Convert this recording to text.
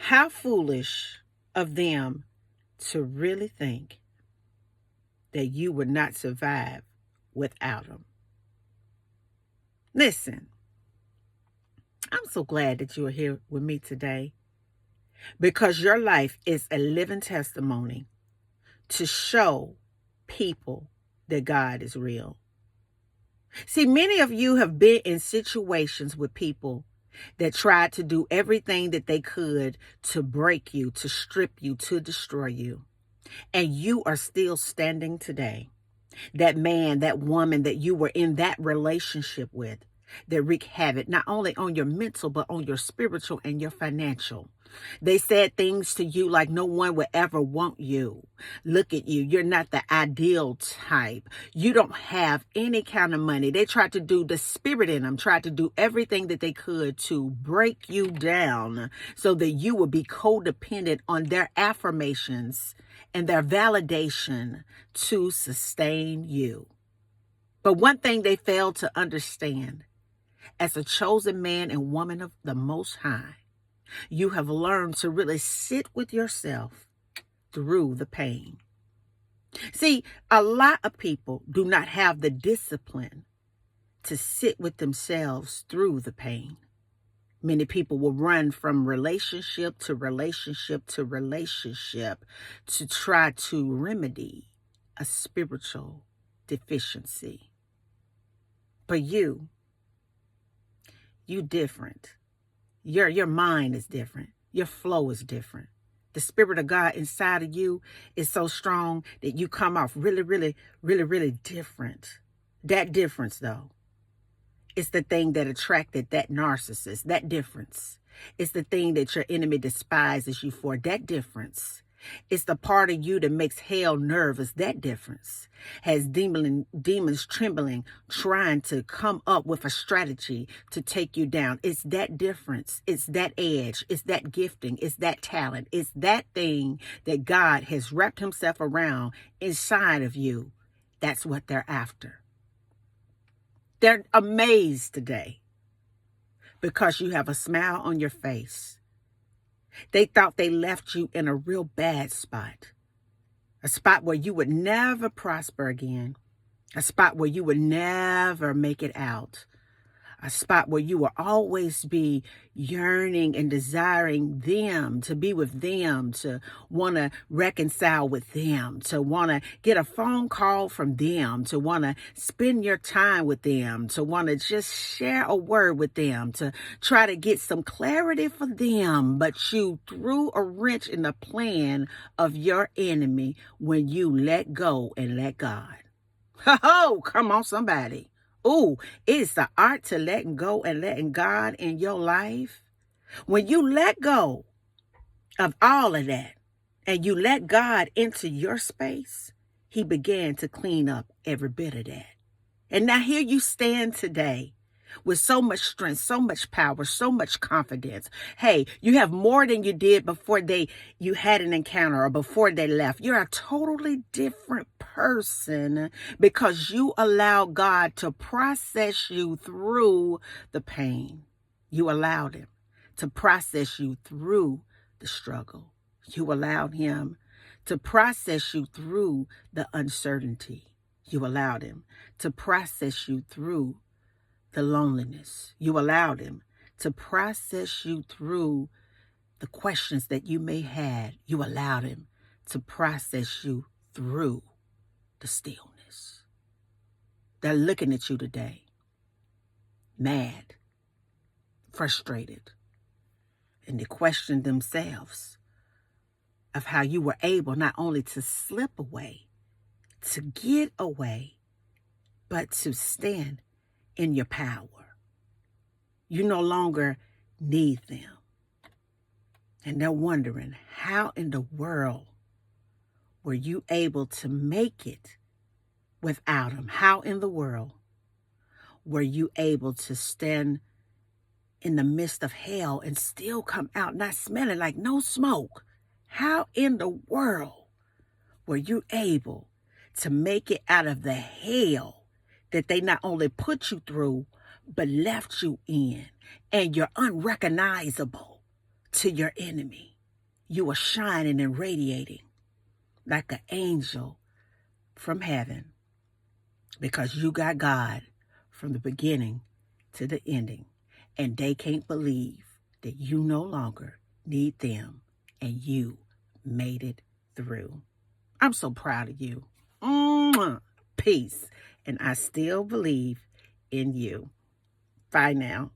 How foolish of them to really think that you would not survive without them. Listen, I'm so glad that you are here with me today because your life is a living testimony to show people that God is real. See, many of you have been in situations with people that tried to do everything that they could to break you, to strip you, to destroy you. And you are still standing today. That man, that woman that you were in that relationship with, that wreak havoc, not only on your mental, but on your spiritual and your financial. They said things to you like no one would ever want you. Look at you. You're not the ideal type. You don't have any kind of money. They tried to do, the spirit in them tried to do everything that they could to break you down so that you would be codependent on their affirmations and their validation to sustain you. But one thing they failed to understand, as a chosen man and woman of the Most High, you have learned to really sit with yourself through the pain. See, a lot of people do not have the discipline to sit with themselves through the pain. Many people will run from relationship to relationship to relationship to try to remedy a spiritual deficiency. But you different. Your mind is different. Your flow is different. The Spirit of God inside of you is so strong that you come off really, really, really, really different. That difference, though, is the thing that attracted that narcissist. That difference is the thing that your enemy despises you for. That difference is the part of you that makes hell nervous. That difference has demons trembling, trying to come up with a strategy to take you down. It's that difference. It's that edge. It's that gifting. It's that talent. It's that thing that God has wrapped himself around inside of you. That's what they're after. They're amazed today because you have a smile on your face. They thought they left you in a real bad spot, a spot where you would never prosper again, a spot where you would never make it out, a spot where you will always be yearning and desiring them, to be with them, to want to reconcile with them, to want to get a phone call from them, to want to spend your time with them, to want to just share a word with them, to try to get some clarity for them. But you threw a wrench in the plan of your enemy when you let go and let God. Oh, come on, somebody. Ooh, it's the art to letting go and letting God in your life. When you let go of all of that and you let God into your space, he began to clean up every bit of that. And now here you stand today with so much strength, so much power, so much confidence. Hey, you have more than you did before you had an encounter or before they left. You're a totally different person because you allow God to process you through the pain. You allowed him to process you through the struggle. You allowed him to process you through the uncertainty. You allowed him to process you through the loneliness. You allowed him to process you through the questions that you may have. You allowed him to process you through the stillness. They're looking at you today, mad, frustrated, and they question themselves of how you were able not only to slip away, to get away, but to stand in your power. You no longer need them. And they're wondering, how in the world were you able to make it without them? How in the world were you able to stand in the midst of hell and still come out not smelling like no smoke? How in the world were you able to make it out of the hell that they not only put you through, but left you in, and you're unrecognizable to your enemy? You are shining and radiating like an angel from heaven because you got God from the beginning to the ending. And they can't believe that you no longer need them and you made it through. I'm so proud of you. Mwah. Peace. And I still believe in you. Bye now.